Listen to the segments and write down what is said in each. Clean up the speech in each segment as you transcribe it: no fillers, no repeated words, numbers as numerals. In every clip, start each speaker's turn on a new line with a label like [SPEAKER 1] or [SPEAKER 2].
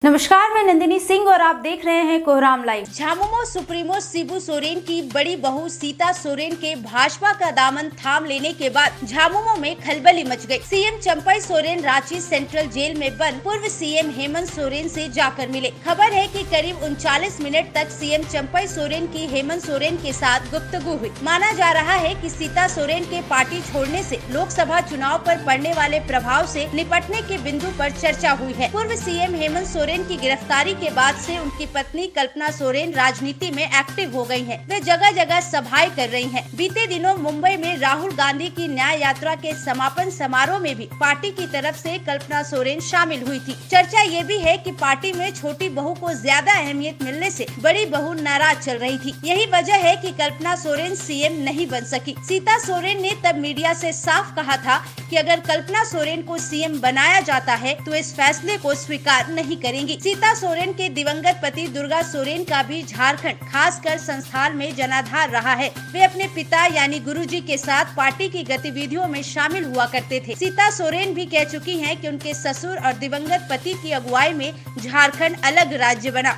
[SPEAKER 1] नमस्कार, मैं नंदिनी सिंह और आप देख रहे हैं कोहराम लाइव।
[SPEAKER 2] झामुमो सुप्रीमो शिबू सोरेन की बड़ी बहू सीता सोरेन के भाजपा का दामन थाम लेने के बाद झामुमो में खलबली मच गई। CM Champai Soren Ranchi central jail में बंद पूर्व सीएम हेमंत सोरेन से जाकर मिले। खबर है कि करीब 39 मिनट तक सीएम चंपई सोरेन की हेमंत सोरेन के साथ गुफ्तगू हुई। माना जा रहा है कि सीता सोरेन के पार्टी छोड़ने से लोकसभा चुनाव पर पड़ने वाले प्रभाव से निपटने के बिंदु पर चर्चा हुई है। पूर्व सीएम हेमंत सोरेन की गिरफ्तारी के बाद से उनकी पत्नी कल्पना सोरेन राजनीति में एक्टिव हो गई हैं। वे जगह जगह सभाएं कर रही हैं। बीते दिनों मुंबई में राहुल गांधी की न्याय यात्रा के समापन समारोह में भी पार्टी की तरफ से कल्पना सोरेन शामिल हुई थी। चर्चा ये भी है कि पार्टी में छोटी बहू को ज्यादा अहमियत मिलने से बड़ी बहू नाराज चल रही थी। यही वजह है कि कल्पना सोरेन सीएम नहीं बन सकी। सीता सोरेन ने तब मीडिया से साफ कहा था कि अगर कल्पना सोरेन को सीएम बनाया जाता है तो इस फैसले को स्वीकार नहीं करेंगी। सीता सोरेन के दिवंगत पति दुर्गा सोरेन का भी झारखंड खासकर संस्थान में जनाधार रहा है। वे अपने पिता यानी गुरुजी के साथ पार्टी की गतिविधियों में शामिल हुआ करते थे। सीता सोरेन भी कह चुकी हैं कि उनके ससुर और दिवंगत पति की अगुवाई में झारखंड अलग राज्य बना।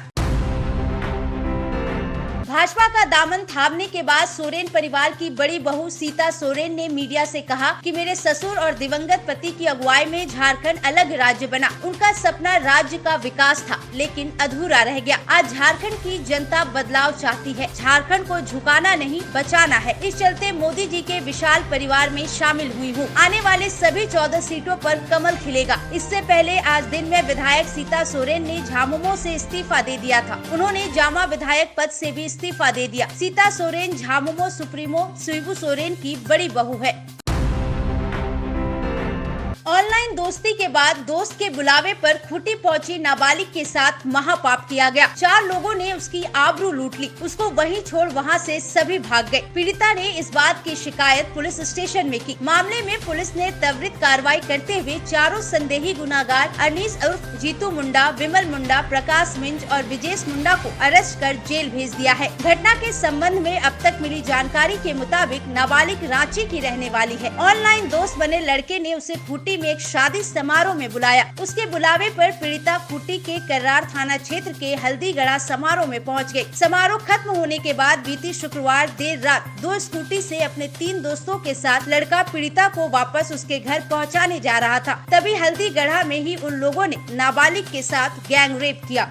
[SPEAKER 2] भाजपा का दामन थामने के बाद सोरेन परिवार की बड़ी बहू सीता सोरेन ने मीडिया से कहा कि मेरे ससुर और दिवंगत पति की अगुवाई में झारखंड अलग राज्य बना। उनका सपना राज्य का विकास था, लेकिन अधूरा रह गया। आज झारखंड की जनता बदलाव चाहती है। झारखंड को झुकाना नहीं, बचाना है। इस चलते मोदी जी के विशाल परिवार में शामिल हुई हूँ। आने वाले सभी 14 सीटों पर कमल खिलेगा। इससे पहले आज दिन में विधायक सीता सोरेन ने झामुमो से इस्तीफा दे दिया था। उन्होंने जामा विधायक पद से भी इस्तीफा दे दिया। सीता सोरेन झामुमो सुप्रीमो शिबू सोरेन की बड़ी बहू है। ऑनलाइन दोस्ती के बाद दोस्त के बुलावे पर खूंटी पहुंची नाबालिग के साथ महापाप किया गया। 4 लोगों ने उसकी आबरू लूट ली। उसको वहीं छोड़ वहां से सभी भाग गए। पीड़िता ने इस बात की शिकायत पुलिस स्टेशन में की। मामले में पुलिस ने त्वरित कार्रवाई करते हुए चारों संदेही गुनाहगार अनीस उर्फ जीतू मुंडा, विमल मुंडा, प्रकाश मिंज और विजेश मुंडा को अरेस्ट कर जेल भेज दिया है। घटना के संबंध में अब तक मिली जानकारी के मुताबिक नाबालिग रांची की रहने वाली है। ऑनलाइन दोस्त बने लड़के ने उसे खूंटी में एक शादी समारोह में बुलाया। उसके बुलावे पर पीड़िता खूंटी के कर्रार थाना क्षेत्र के हल्दीगढ़ा समारोह में पहुंच गई। समारोह खत्म होने के बाद बीती शुक्रवार देर रात 2 स्कूटी से अपने 3 दोस्तों के साथ लड़का पीड़िता को वापस उसके घर पहुंचाने जा रहा था। तभी हल्दीगढ़ा में ही उन लोगों ने नाबालिग के साथ गैंग रेप किया।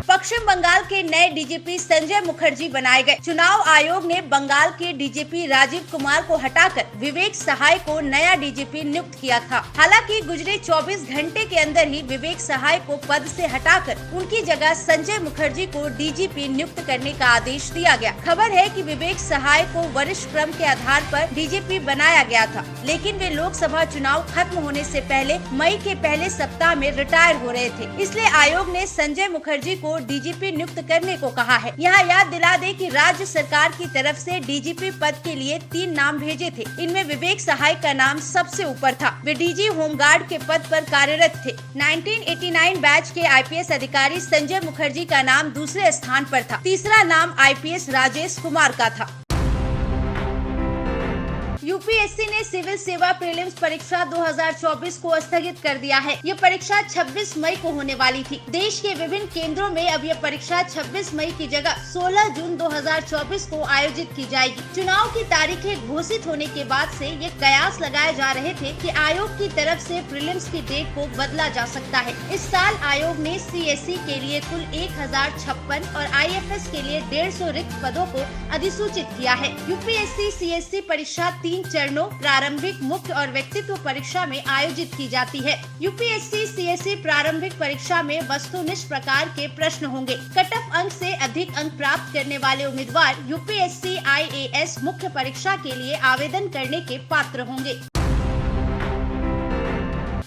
[SPEAKER 2] पश्चिम बंगाल के नए डीजीपी संजय मुखर्जी बनाए गए। चुनाव आयोग ने बंगाल के डीजीपी राजीव कुमार को हटाकर विवेक सहाय को नया डीजीपी नियुक्त किया था। हालांकि गुजरे 24 घंटे के अंदर ही विवेक सहाय को पद से हटाकर उनकी जगह संजय मुखर्जी को डीजीपी नियुक्त करने का आदेश दिया गया। खबर है कि विवेक सहाय को वरिष्ठ क्रम के आधार पर डीजीपी बनाया गया था, लेकिन वे लोकसभा चुनाव खत्म होने से पहले मई के पहले सप्ताह में रिटायर हो रहे थे। इसलिए आयोग ने संजय मुखर्जी को डीजीपी नियुक्त करने को कहा है। यहाँ याद दिला दे कि राज्य सरकार की तरफ से डीजीपी पद के लिए 3 नाम भेजे थे। इनमें विवेक सहाय का नाम सबसे ऊपर था। वे डीजी होमगार्ड के पद पर कार्यरत थे। 1989 बैच के आईपीएस अधिकारी संजय मुखर्जी का नाम दूसरे स्थान पर था। तीसरा नाम आईपीएस राजेश कुमार का था। यूपीएससी ने सिविल सेवा प्रीलिम्स परीक्षा 2024 को स्थगित कर दिया है। ये परीक्षा 26 मई को होने वाली थी। देश के विभिन्न केंद्रों में अब ये परीक्षा 26 मई की जगह 16 जून 2024 को आयोजित की जाएगी। चुनाव की तारीखें घोषित होने के बाद से ये कयास लगाए जा रहे थे कि आयोग की तरफ से प्रीलिम्स की डेट को बदला जा सकता है। इस साल आयोग ने सीएसई के लिए कुल 1056 और आईएफएस के लिए 150 रिक्त पदों को अधिसूचित किया है। यूपीएससी सीएसई परीक्षा 3 चरणों प्रारंभिक, मुख्य और व्यक्तित्व परीक्षा में आयोजित की जाती है। यूपीएससी सीएसई प्रारंभिक परीक्षा में वस्तुनिष्ठ प्रकार के प्रश्न होंगे। कट ऑफ अंक से अधिक अंक प्राप्त करने वाले उम्मीदवार यूपीएससी आईएएस मुख्य परीक्षा के लिए आवेदन करने के पात्र होंगे।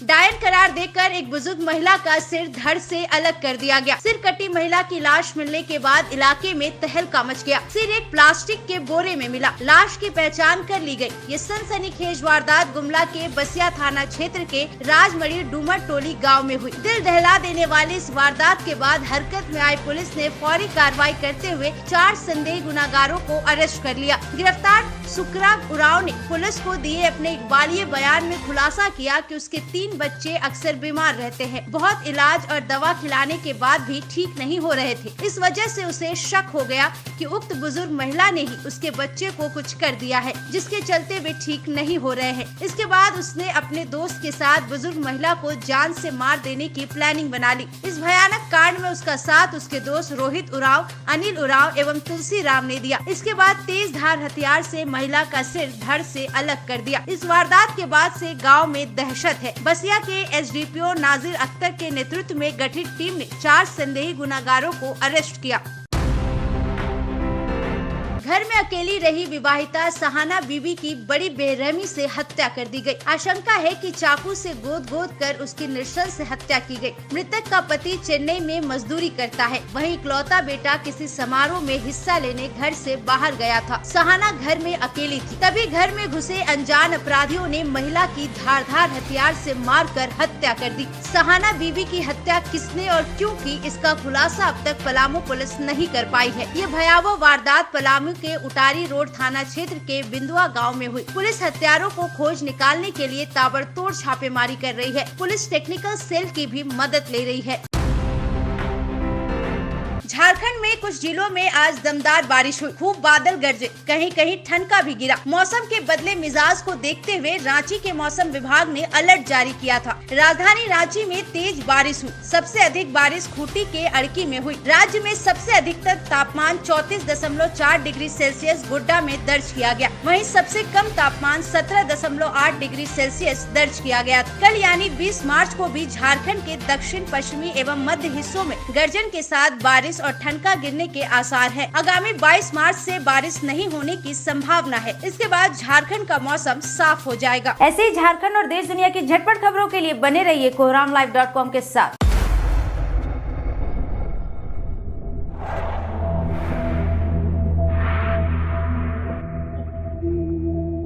[SPEAKER 2] डायन करार देकर एक बुजुर्ग महिला का सिर धड़ से अलग कर दिया गया। सिर कटी महिला की लाश मिलने के बाद इलाके में तहलका मच गया। सिर एक प्लास्टिक के बोरे में मिला। लाश की पहचान कर ली गई। ये सनसनीखेज वारदात गुमला के बसिया थाना क्षेत्र के राजमढ़ी डूमर टोली गांव में हुई। दिल दहला देने वाली इस वारदात के बाद हरकत में आई पुलिस ने फौरी कार्रवाई करते हुए 4 संदेही गुनाहगारों को अरेस्ट कर लिया। गिरफ्तार सुकरा उराव ने पुलिस को दिए अपने इकबालिये बयान में खुलासा किया कि उसके 3 बच्चे अक्सर बीमार रहते हैं। बहुत इलाज और दवा खिलाने के बाद भी ठीक नहीं हो रहे थे। इस वजह से उसे शक हो गया कि उक्त बुजुर्ग महिला ने ही उसके बच्चे को कुछ कर दिया है, जिसके चलते वे ठीक नहीं हो रहे हैं। इसके बाद उसने अपने दोस्त के साथ बुजुर्ग महिला को जान से मार देने की प्लानिंग बना ली। इस भयानक कांड में उसका साथ उसके दोस्त रोहित उरांव, अनिल उरांव एवं तुलसी राम ने दिया। इसके बाद तेज धार हथियार से महिला का सिर धड़ से अलग कर दिया। इस वारदात के बाद से गांव में दहशत है। बसिया के एसडीपीओ नाजिर अख्तर के नेतृत्व में गठित टीम ने 4 संदेही गुनाहगारों को अरेस्ट किया। घर में अकेली रही विवाहिता सहाना बीबी की बड़ी बेरहमी से हत्या कर दी गई। आशंका है कि चाकू से गोद कर उसकी नृशंस से हत्या की गई। मृतक का पति चेन्नई में मजदूरी करता है, वहीं इकलौता बेटा किसी समारोह में हिस्सा लेने घर से बाहर गया था। सहाना घर में अकेली थी, तभी घर में घुसे अनजान अपराधियों ने महिला की धारदार हथियार से मारकर हत्या कर दी। सहाना बीबी की हत्या किसने और क्यों की, इसका खुलासा अब तक पलामू पुलिस नहीं कर पाई है। ये भयावह वारदात पलामू के उटारी रोड थाना क्षेत्र के बिंदुआ गांव में हुई। पुलिस हत्यारों को खोज निकालने के लिए ताबड़तोड़ छापेमारी कर रही है। पुलिस टेक्निकल सेल की भी मदद ले रही है। झारखंड में कुछ जिलों में आज दमदार बारिश हुई, खूब बादल गरजे, कहीं कहीं ठनका भी गिरा। मौसम के बदले मिजाज को देखते हुए रांची के मौसम विभाग ने अलर्ट जारी किया था। राजधानी रांची में तेज बारिश हुई। सबसे अधिक बारिश खूंटी के अड़की में हुई। राज्य में सबसे अधिकतर तापमान 34.4 डिग्री सेल्सियस गोड्डा में दर्ज किया गया। वहीं सबसे कम तापमान 17.8 डिग्री सेल्सियस दर्ज किया गया। कल यानी 20 मार्च को भी झारखंड के दक्षिण पश्चिमी एवं मध्य हिस्सों में गर्जन के साथ बारिश और ठनका गिरने के आसार है। आगामी 22 मार्च से बारिश नहीं होने की संभावना है। इसके बाद झारखंड का मौसम साफ हो जाएगा।
[SPEAKER 1] ऐसे ही झारखंड और देश दुनिया की झटपट खबरों के लिए बने रहिए कोहरामलाइव.com के साथ।